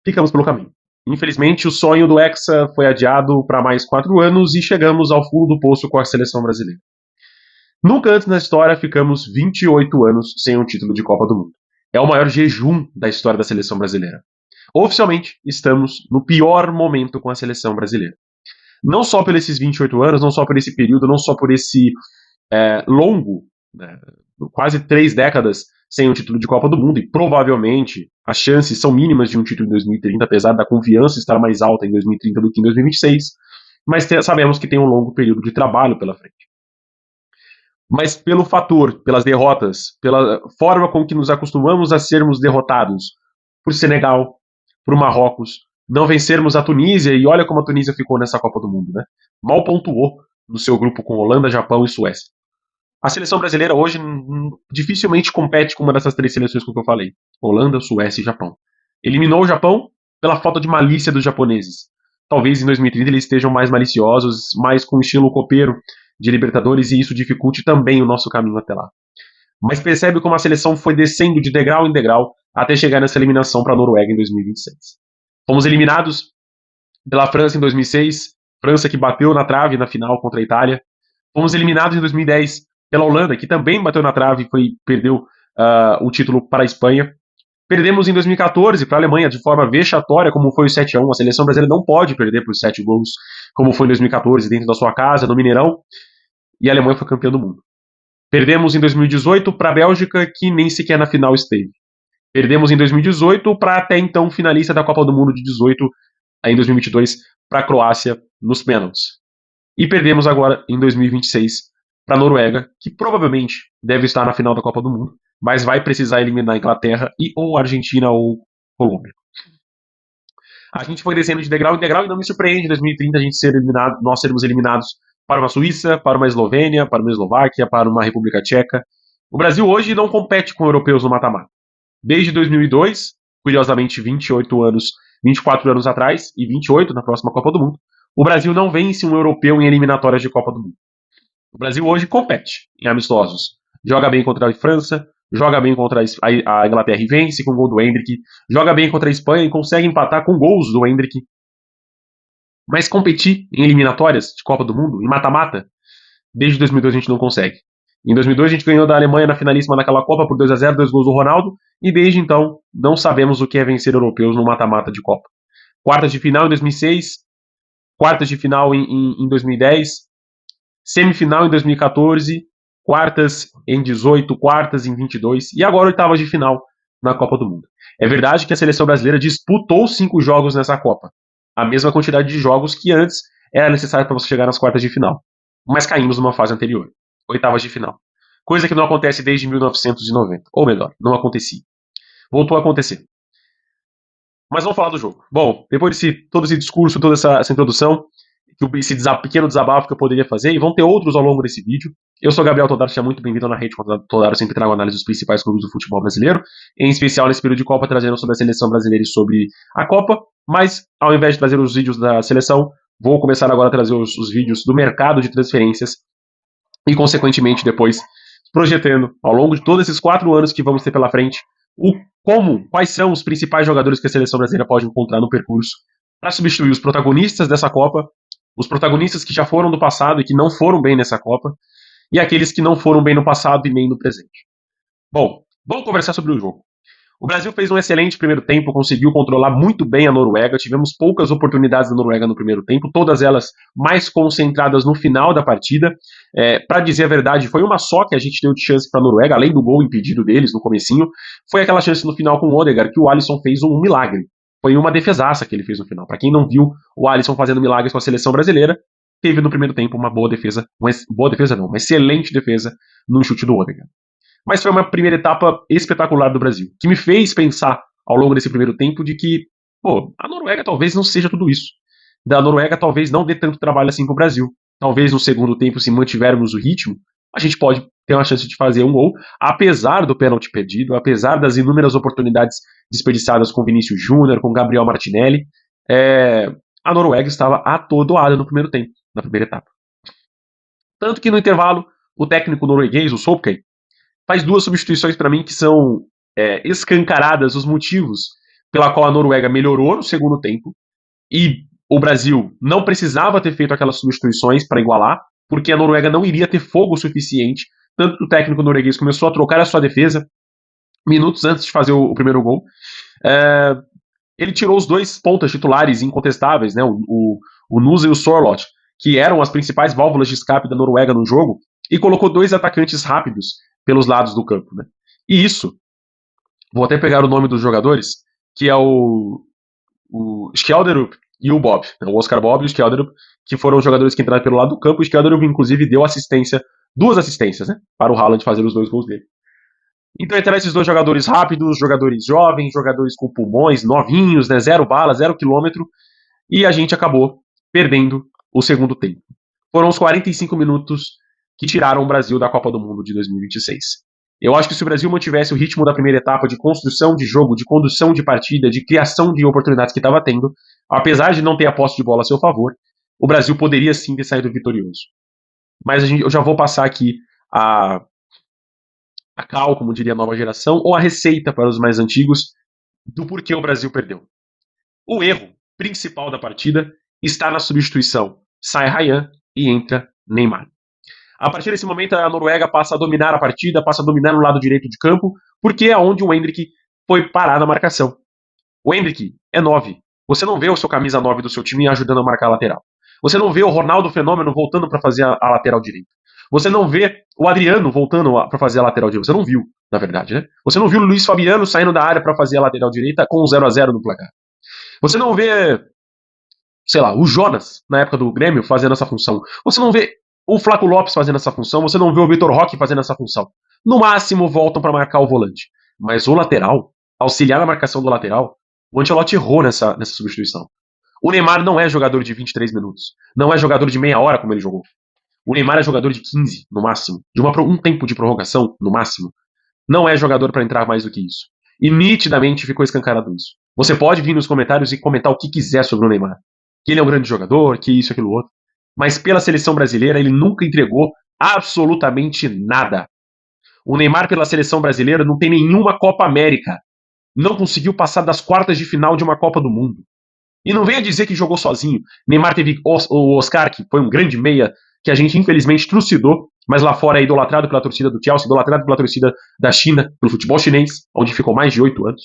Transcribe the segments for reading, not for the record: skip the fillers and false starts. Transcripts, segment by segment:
ficamos pelo caminho. Infelizmente, o sonho do Hexa foi adiado para mais 4 anos e chegamos ao fundo do poço com a seleção brasileira. Nunca antes na história ficamos 28 anos sem um título de Copa do Mundo. É o maior jejum da história da seleção brasileira. Oficialmente, estamos no pior momento com a seleção brasileira. Não só por esses 28 anos, não só por esse período, não só por esse longo, né, quase 3 décadas sem um título de Copa do Mundo, e provavelmente as chances são mínimas de um título em 2030, apesar da confiança estar mais alta em 2030 do que em 2026, mas sabemos que tem um longo período de trabalho pela frente. Mas pelo fator, pelas derrotas, pela forma com que nos acostumamos a sermos derrotados por Senegal, por Marrocos, não vencermos a Tunísia, e olha como a Tunísia ficou nessa Copa do Mundo, né? Mal pontuou no seu grupo com Holanda, Japão e Suécia. A seleção brasileira hoje dificilmente compete com uma dessas 3 seleções que eu falei: Holanda, Suécia e Japão. Eliminou o Japão pela falta de malícia dos japoneses. Talvez em 2030 eles estejam mais maliciosos, mais com estilo copeiro de Libertadores, e isso dificulte também o nosso caminho até lá. Mas percebe como a seleção foi descendo de degrau em degrau até chegar nessa eliminação para a Noruega em 2026. Fomos eliminados pela França em 2006, França que bateu na trave na final contra a Itália. Fomos eliminados em 2010 pela Holanda, que também bateu na trave e perdeu o título para a Espanha. Perdemos em 2014 para a Alemanha de forma vexatória, como foi o 7-1. A seleção brasileira não pode perder por 7 gols, como foi em 2014, dentro da sua casa, no Mineirão, e a Alemanha foi campeã do mundo. Perdemos em 2018 para a Bélgica, que nem sequer na final esteve. Perdemos em 2018 para até então finalista da Copa do Mundo de 18, em 2022, para a Croácia nos pênaltis. E perdemos agora em 2026 para a Noruega, que provavelmente deve estar na final da Copa do Mundo, mas vai precisar eliminar a Inglaterra e ou Argentina ou Colômbia. A gente foi descendo de degrau em degrau e não me surpreende em 2030 a gente ser eliminado, nós sermos eliminados para uma Suíça, para uma Eslovênia, para uma Eslováquia, para uma República Tcheca. O Brasil hoje não compete com europeus no mata-mata. Desde 2002, curiosamente 24 anos atrás, e 28 na próxima Copa do Mundo, o Brasil não vence um europeu em eliminatórias de Copa do Mundo. O Brasil hoje compete em amistosos. Joga bem contra a França, joga bem contra a Inglaterra e vence com o gol do Endrick, joga bem contra a Espanha e consegue empatar com gols do Endrick. Mas competir em eliminatórias de Copa do Mundo, em mata-mata, desde 2002 a gente não consegue. Em 2002 a gente ganhou da Alemanha na finalíssima daquela Copa por 2-0, 2 gols do Ronaldo, e desde então não sabemos o que é vencer europeus no mata-mata de Copa. Quartas de final em 2006, quartas de final em 2010, semifinal em 2014, quartas em 18, quartas em 22 e agora oitavas de final na Copa do Mundo. É verdade que a seleção brasileira disputou 5 jogos nessa Copa, a mesma quantidade de jogos que antes era necessário para você chegar nas quartas de final, mas caímos numa fase anterior, oitavas de final. Coisa que não acontece desde 1990, ou melhor, não acontecia. Voltou a acontecer. Mas vamos falar do jogo. Bom, depois de todo esse discurso, toda essa introdução, esse pequeno desabafo que eu poderia fazer, e vão ter outros ao longo desse vídeo. Eu sou Gabriel Todaro, seja muito bem-vindo na Rede Todaro, eu sempre trago análise dos principais clubes do futebol brasileiro, em especial nesse período de Copa, trazendo sobre a seleção brasileira e sobre a Copa, mas ao invés de trazer os vídeos da seleção, vou começar agora a trazer os vídeos do mercado de transferências e, consequentemente, depois projetando, ao longo de todos esses 4 anos que vamos ter pela frente, quais são os principais jogadores que a seleção brasileira pode encontrar no percurso para substituir os protagonistas dessa Copa, os protagonistas que já foram do passado e que não foram bem nessa Copa, e aqueles que não foram bem no passado e nem no presente. Bom, vamos conversar sobre o jogo. O Brasil fez um excelente primeiro tempo, conseguiu controlar muito bem a Noruega, tivemos poucas oportunidades da Noruega no primeiro tempo, todas elas mais concentradas no final da partida. Para dizer a verdade, foi uma só que a gente deu de chance para a Noruega, além do gol impedido deles no comecinho, foi aquela chance no final com o Odegaard, que o Alisson fez um milagre. Foi uma defesaça que ele fez no final. Para quem não viu o Alisson fazendo milagres com a seleção brasileira, teve no primeiro tempo uma uma excelente defesa no chute do Odegaard. Mas foi uma primeira etapa espetacular do Brasil, que me fez pensar ao longo desse primeiro tempo de que, a Noruega talvez não seja tudo isso. Da Noruega talvez não dê tanto trabalho assim para o Brasil. Talvez no segundo tempo, se mantivermos o ritmo, a gente pode ter uma chance de fazer um gol, apesar do pênalti perdido, apesar das inúmeras oportunidades desperdiçadas com Vinícius Júnior, com Gabriel Martinelli. A Noruega estava atordoada no primeiro tempo, na primeira etapa. Tanto que no intervalo, o técnico norueguês, o Solskjaer, faz 2 substituições para mim que são escancaradas os motivos pela qual a Noruega melhorou no segundo tempo, e o Brasil não precisava ter feito aquelas substituições para igualar, porque a Noruega não iria ter fogo suficiente, tanto que o técnico norueguês começou a trocar a sua defesa minutos antes de fazer o primeiro gol. Ele tirou os dois pontas titulares incontestáveis, né, o Nusa e o Sorloth, que eram as principais válvulas de escape da Noruega no jogo, e colocou dois atacantes rápidos pelos lados do campo. Né? E isso, vou até pegar o nome dos jogadores, que é o Skjelderup e o Bob, né, o Oscar Bob e o Skjelderup, que foram os jogadores que entraram pelo lado do campo. O Skjelderup, inclusive, deu duas assistências, né, para o Haaland fazer os dois gols dele. Então entraram esses dois jogadores rápidos, jogadores jovens, jogadores com pulmões, novinhos, né, 0 bala, 0 quilômetro, e a gente acabou perdendo o segundo tempo. Foram os 45 minutos que tiraram o Brasil da Copa do Mundo de 2026. Eu acho que se o Brasil mantivesse o ritmo da primeira etapa de construção de jogo, de condução de partida, de criação de oportunidades que estava tendo, apesar de não ter a posse de bola a seu favor, o Brasil poderia sim ter saído vitorioso. Mas eu já vou passar aqui a cal, como diria a nova geração, ou a receita para os mais antigos do porquê o Brasil perdeu. O erro principal da partida está na substituição. Sai Ryan e entra Neymar. A partir desse momento, a Noruega passa a dominar a partida, passa a dominar no lado direito de campo, porque é onde o Endrick foi parar na marcação. O Endrick é 9. Você não vê o seu camisa 9 do seu time ajudando a marcar a lateral. Você não vê o Ronaldo Fenômeno voltando para fazer a lateral direita. Você não vê o Adriano voltando para fazer a lateral direita. Você não viu, na verdade, né? Você não viu o Luiz Fabiano saindo da área para fazer a lateral direita com 0-0 no placar. Você não vê, sei lá, o Jonas, na época do Grêmio, fazendo essa função. Você não vê o Flaco Lopes fazendo essa função. Você não vê o Vitor Roque fazendo essa função. No máximo, voltam para marcar o volante. Mas o lateral, auxiliar na marcação do lateral, o Ancelotti errou nessa substituição. O Neymar não é jogador de 23 minutos. Não é jogador de meia hora como ele jogou. O Neymar é jogador de 15, no máximo. De um tempo de prorrogação, no máximo. Não é jogador para entrar mais do que isso. E nitidamente ficou escancarado isso. Você pode vir nos comentários e comentar o que quiser sobre o Neymar. Que ele é um grande jogador, que isso, aquilo, outro. Mas pela seleção brasileira, ele nunca entregou absolutamente nada. O Neymar pela seleção brasileira não tem nenhuma Copa América. Não conseguiu passar das quartas de final de uma Copa do Mundo. E não venha dizer que jogou sozinho. Neymar teve o Oscar, que foi um grande meia, que a gente infelizmente trucidou, mas lá fora é idolatrado pela torcida do Chelsea, idolatrado pela torcida da China, pelo futebol chinês, onde ficou mais de 8 anos.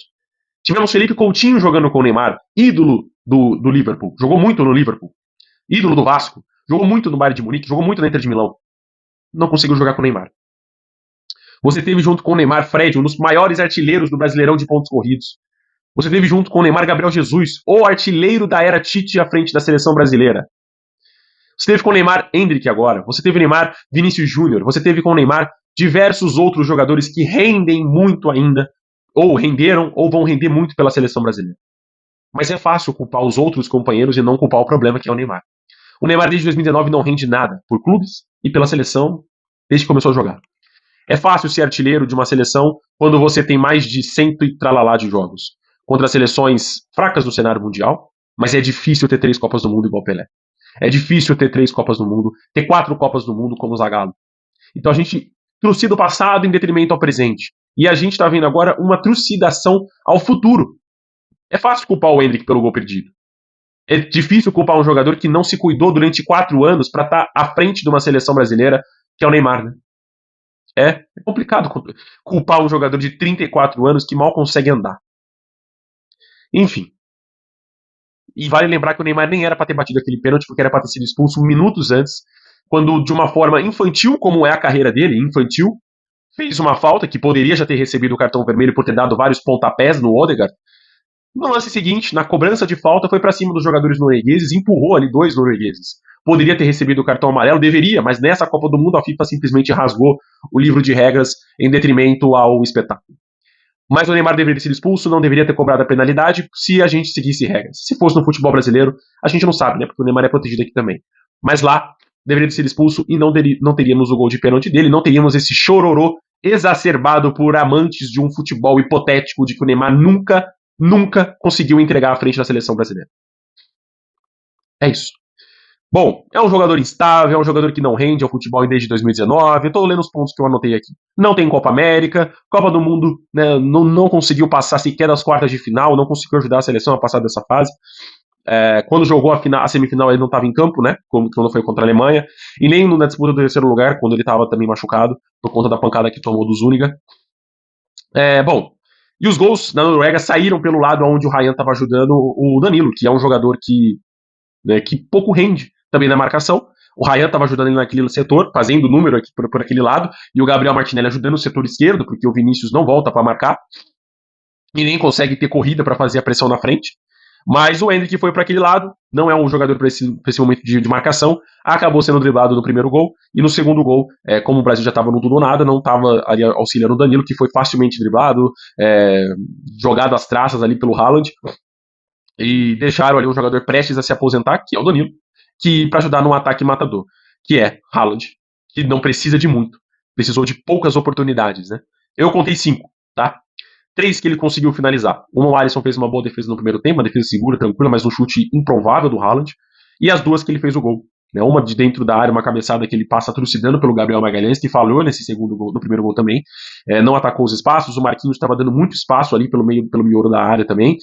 Tivemos Felipe Coutinho jogando com o Neymar, ídolo do Liverpool, jogou muito no Liverpool, ídolo do Vasco, jogou muito no Bayern de Munique, jogou muito na Inter de Milão. Não conseguiu jogar com o Neymar. Você teve junto com o Neymar Fred, um dos maiores artilheiros do Brasileirão de pontos corridos. Você teve junto com o Neymar Gabriel Jesus, o artilheiro da era Tite à frente da seleção brasileira. Você teve com o Neymar Endrick agora. Você teve o Neymar Vinícius Júnior. Você teve com o Neymar diversos outros jogadores que rendem muito ainda, ou renderam, ou vão render muito pela seleção brasileira. Mas é fácil culpar os outros companheiros e não culpar o problema que é o Neymar. O Neymar desde 2019 não rende nada por clubes e pela seleção desde que começou a jogar. É fácil ser artilheiro de uma seleção quando você tem mais de 100 e tralalá de jogos contra seleções fracas do cenário mundial, mas é difícil ter 3 Copas do Mundo igual Pelé. É difícil ter 3 Copas do Mundo, ter 4 Copas do Mundo como o Zagallo. Então a gente trucida o passado em detrimento ao presente. E a gente está vendo agora uma trucidação ao futuro. É fácil culpar o Endrick pelo gol perdido. É difícil culpar um jogador que não se cuidou durante 4 anos para estar à frente de uma seleção brasileira, que é o Neymar, né? É complicado culpar um jogador de 34 anos que mal consegue andar. Enfim. E vale lembrar que o Neymar nem era para ter batido aquele pênalti, porque era para ter sido expulso minutos antes, quando de uma forma infantil, como é a carreira dele, infantil, fez uma falta, que poderia já ter recebido o cartão vermelho por ter dado vários pontapés no Odegaard. No lance seguinte, na cobrança de falta, foi para cima dos jogadores noruegueses, empurrou ali 2 noruegueses. Poderia ter recebido o cartão amarelo, deveria, mas nessa Copa do Mundo a FIFA simplesmente rasgou o livro de regras em detrimento ao espetáculo. Mas o Neymar deveria ter sido expulso, não deveria ter cobrado a penalidade se a gente seguisse regras. Se fosse no futebol brasileiro, a gente não sabe, né? Porque o Neymar é protegido aqui também. Mas lá, deveria ter sido expulso e não teríamos o gol de pênalti dele, não teríamos esse chororô exacerbado por amantes de um futebol hipotético de que o Neymar nunca conseguiu entregar à frente da seleção brasileira. É isso. Bom, é um jogador instável, é um jogador que não rende ao futebol desde 2019. Eu tô lendo os pontos que eu anotei aqui. Não tem Copa América, Copa do Mundo, né, não conseguiu passar sequer das quartas de final, não conseguiu ajudar a seleção a passar dessa fase. Quando jogou a semifinal, ele não estava em campo, né? Quando foi contra a Alemanha, e nem na disputa do terceiro lugar, quando ele estava também machucado, por conta da pancada que tomou do Zúñiga. Bom, e os gols da Noruega saíram pelo lado onde o Ryan estava ajudando o Danilo, que é um jogador que pouco rende também na marcação. O Ryan estava ajudando ele naquele setor, fazendo número aqui por aquele lado, e o Gabriel Martinelli ajudando o setor esquerdo, porque o Vinícius não volta para marcar, e nem consegue ter corrida para fazer a pressão na frente. Mas o Endrick foi para aquele lado, não é um jogador para esse momento de marcação, acabou sendo driblado no primeiro gol, e no segundo gol, como o Brasil já estava no tudo ou nada, não estava ali auxiliando o Danilo, que foi facilmente driblado, jogado às traças ali pelo Haaland, e deixaram ali um jogador prestes a se aposentar, que é o Danilo, que para ajudar num ataque matador, que é Haaland, que não precisa de muito, precisou de poucas oportunidades, né? Eu contei 5, tá? 3 que ele conseguiu finalizar. Uma, o Alisson fez uma boa defesa no primeiro tempo, uma defesa segura, tranquila, mas um chute improvável do Haaland. E as 2 que ele fez o gol. Né? Uma de dentro da área, uma cabeçada que ele passa trucidando pelo Gabriel Magalhães, que falhou nesse segundo gol, no primeiro gol também. Não atacou os espaços, o Marquinhos estava dando muito espaço ali pelo miolo da área também.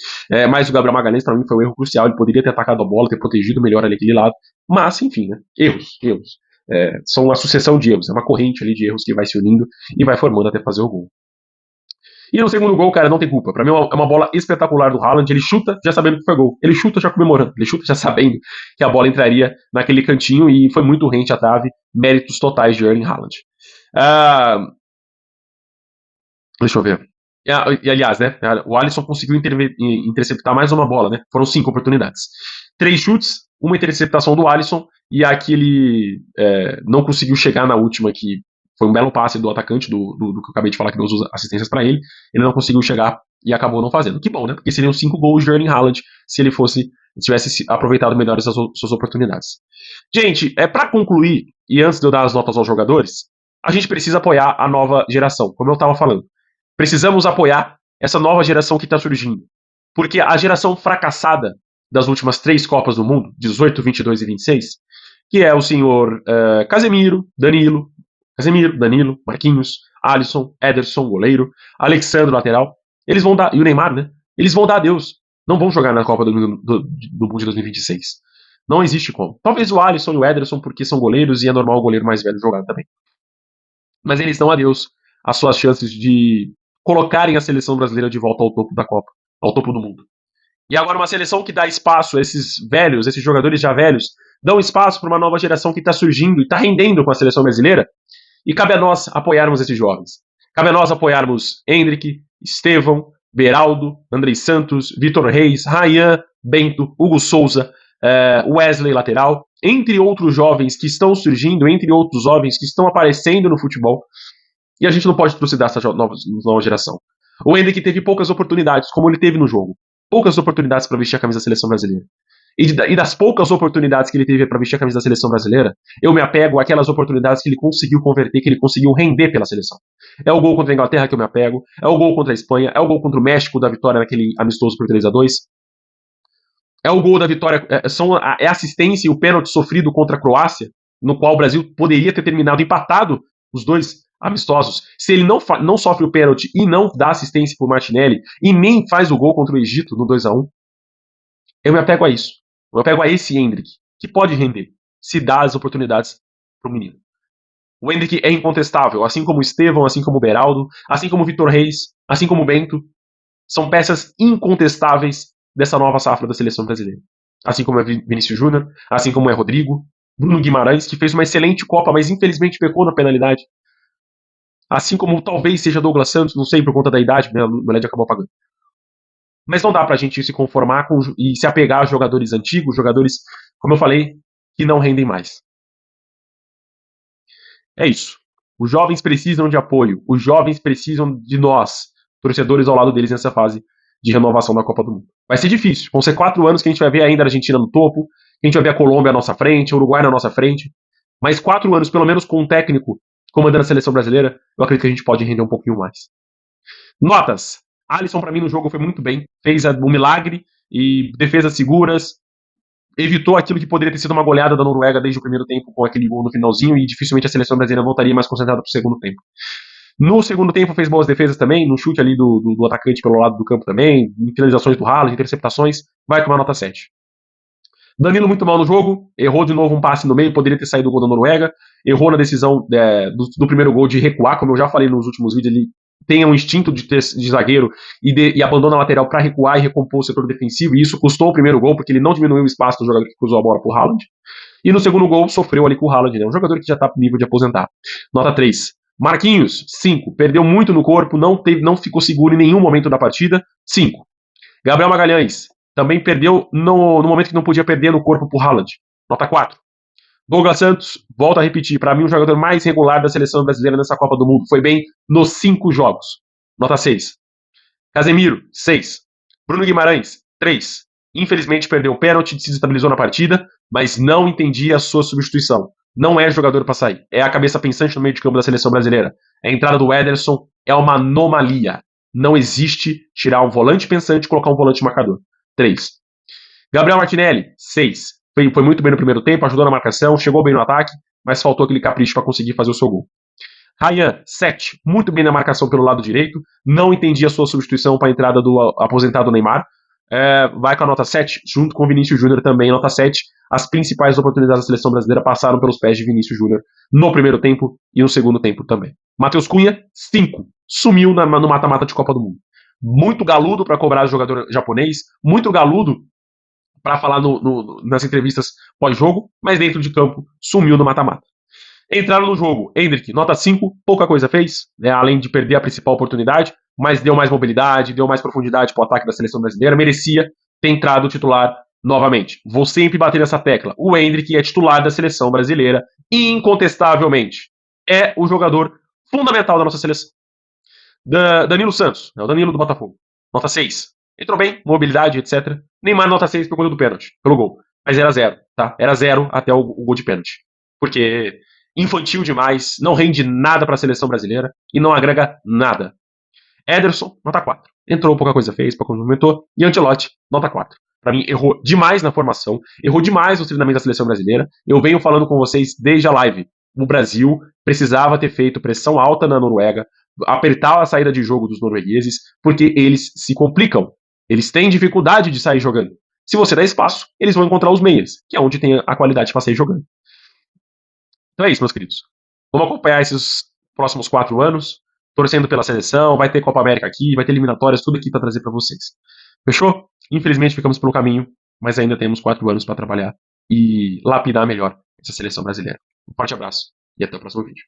Mas o Gabriel Magalhães, para mim, foi um erro crucial. Ele poderia ter atacado a bola, ter protegido melhor ali aquele lado. Mas, enfim, né? Erros. São uma sucessão de erros, é uma corrente ali de erros que vai se unindo e vai formando até fazer o gol. E no segundo gol, cara, não tem culpa. Pra mim é uma bola espetacular do Haaland. Ele chuta já sabendo que foi gol. Ele chuta já comemorando. Ele chuta já sabendo que a bola entraria naquele cantinho e foi muito rente à trave. Méritos totais de Erling Haaland. Deixa eu ver. E aliás, né, o Alisson conseguiu interceptar mais uma bola, né? Foram 5 oportunidades. 3 chutes, uma interceptação do Alisson e aqui ele não conseguiu chegar na última, que foi um belo passe do atacante, do que eu acabei de falar, que deu as assistências para ele. Ele não conseguiu chegar e acabou não fazendo. Que bom, né? Porque seriam 5 gols de Erling Haaland se ele tivesse aproveitado melhor essas suas oportunidades. Gente, para concluir, e antes de eu dar as notas aos jogadores, a gente precisa apoiar a nova geração, como eu estava falando. Precisamos apoiar essa nova geração que está surgindo. Porque a geração fracassada das últimas 3 Copas do Mundo, 18, 22 e 26, que é o senhor Casemiro, Danilo, Marquinhos, Alisson, Ederson, goleiro, Alexandre, lateral, eles vão dar, e o Neymar, né? Eles vão dar adeus. Não vão jogar na Copa do Mundo de 2026. Não existe como. Talvez o Alisson e o Ederson, porque são goleiros e é normal o goleiro mais velho jogar também. Mas eles dão adeus às suas chances de colocarem a seleção brasileira de volta ao topo da Copa, ao topo do mundo. E agora uma seleção que dá espaço a esses velhos, esses jogadores já velhos, dão espaço para uma nova geração que está surgindo e está rendendo com a seleção brasileira. E cabe a nós apoiarmos esses jovens. Cabe a nós apoiarmos Endrick, Estevão, Beraldo, Andrei Santos, Vitor Reis, Ryan, Bento, Hugo Souza, Wesley lateral, entre outros jovens que estão surgindo, entre outros jovens que estão aparecendo no futebol. E a gente não pode trucidar essa nova geração. O Endrick teve poucas oportunidades, como ele teve no jogo. Poucas oportunidades para vestir a camisa da seleção brasileira. E das poucas oportunidades que ele teve para vestir a camisa da seleção brasileira, eu me apego àquelas oportunidades que ele conseguiu converter, que ele conseguiu render pela seleção. É o gol contra a Inglaterra que eu me apego, é o gol contra a Espanha, é o gol contra o México da vitória naquele amistoso por 3-2. É o gol da vitória, é a assistência e o pênalti sofrido contra a Croácia, no qual o Brasil poderia ter terminado empatado os dois amistosos. Se ele não sofre o pênalti e não dá assistência pro Martinelli e nem faz o gol contra o Egito no 2-1, eu me apego a isso. Eu pego a esse Endrick, que pode render, se dá as oportunidades pro menino. O Endrick é incontestável, assim como o Estevão, assim como o Beraldo, assim como o Vitor Reis, assim como o Bento, são peças incontestáveis dessa nova safra da seleção brasileira. Assim como é Vinícius Júnior, assim como é Rodrigo, Bruno Guimarães, que fez uma excelente Copa, mas infelizmente pecou na penalidade. Assim como talvez seja Douglas Santos, não sei, por conta da idade, né, a idade acabou apagando. Mas não dá pra gente se conformar e se apegar a jogadores antigos, jogadores, como eu falei, que não rendem mais. É isso. Os jovens precisam de apoio. Os jovens precisam de nós, torcedores ao lado deles nessa fase de renovação da Copa do Mundo. Vai ser difícil. Vão ser 4 anos que a gente vai ver ainda a Argentina no topo, que a gente vai ver a Colômbia à nossa frente, o Uruguai na nossa frente. Mas 4 anos, pelo menos com um técnico comandando a seleção brasileira, eu acredito que a gente pode render um pouquinho mais. Notas. Alisson, para mim, no jogo foi muito bem. Fez um milagre e defesas seguras. evitou aquilo que poderia ter sido uma goleada da Noruega desde o primeiro tempo, com aquele gol no finalzinho, e dificilmente a seleção brasileira voltaria mais concentrada para o segundo tempo. No segundo tempo fez boas defesas também, no chute ali do atacante pelo lado do campo também, em finalizações do Haaland, interceptações, vai tomar nota 7. Danilo muito mal no jogo, errou de novo um passe no meio, poderia ter saído o gol da Noruega, errou na decisão do primeiro gol de recuar, como eu já falei nos últimos vídeos, ele tem um instinto de zagueiro e abandona a lateral para recuar e recompor o setor defensivo, e isso custou o primeiro gol, porque ele não diminuiu o espaço do jogador que cruzou a bola pro Haaland. E no segundo gol sofreu ali com o Haaland, né? Um jogador que já tá no nível de aposentar. Nota 3. Marquinhos, 5. Perdeu muito no corpo, não ficou seguro em nenhum momento da partida, 5. Gabriel Magalhães, também perdeu no momento que não podia perder no corpo pro Haaland, nota 4. Douglas Santos, volto a repetir, para mim o jogador mais regular da seleção brasileira nessa Copa do Mundo, foi bem nos 5 jogos, nota 6. Casemiro, 6. Bruno Guimarães, 3. Infelizmente perdeu o pênalti, se desestabilizou na partida, mas não entendi a sua substituição. Não é jogador para sair. É a cabeça pensante no meio de campo da seleção brasileira. A entrada do Ederson é uma anomalia. Não existe tirar um volante pensante e colocar um volante marcador. 3. Gabriel Martinelli, 6. Foi muito bem no primeiro tempo, ajudou na marcação, chegou bem no ataque, mas faltou aquele capricho para conseguir fazer o seu gol. Ryan, 7. Muito bem na marcação pelo lado direito. Não entendi a sua substituição para a entrada do aposentado Neymar. Vai com a nota 7, junto com o Vinícius Júnior também, nota 7. As principais oportunidades da seleção brasileira passaram pelos pés de Vinícius Júnior no primeiro tempo e no segundo tempo também. Matheus Cunha, 5. Sumiu no mata-mata de Copa do Mundo. Muito galudo para cobrar o jogador japonês, muito galudo para falar nas entrevistas pós-jogo, mas dentro de campo sumiu no mata-mata. Entraram no jogo, Endrick, nota 5, pouca coisa fez, né, além de perder a principal oportunidade, mas deu mais mobilidade, deu mais profundidade para o ataque da seleção brasileira, merecia ter entrado titular novamente. Vou sempre bater nessa tecla. O Endrick é titular da seleção brasileira, incontestavelmente. É o jogador fundamental da nossa seleção. Danilo Santos, o Danilo do Botafogo, nota 6. Entrou bem, mobilidade, etc. Neymar, nota 6 por conta do pênalti, pelo gol. Mas era 0, tá? Era 0 até o gol de pênalti. Porque infantil demais, não rende nada para a seleção brasileira e não agrega nada. Ederson, nota 4. Entrou, pouca coisa fez, pouco movimentou. E Ancelotti, nota 4. Para mim, errou demais na formação, errou demais no treinamento da seleção brasileira. Eu venho falando com vocês desde a live. O Brasil precisava ter feito pressão alta na Noruega, apertar a saída de jogo dos noruegueses, porque eles se complicam. Eles têm dificuldade de sair jogando. Se você dá espaço, eles vão encontrar os meias, que é onde tem a qualidade para sair jogando. Então é isso, meus queridos. Vamos acompanhar esses próximos 4 anos, torcendo pela seleção, vai ter Copa América aqui, vai ter eliminatórias, tudo aqui para trazer para vocês. Fechou? Infelizmente ficamos pelo caminho, mas ainda temos 4 anos para trabalhar e lapidar melhor essa seleção brasileira. Um forte abraço e até o próximo vídeo.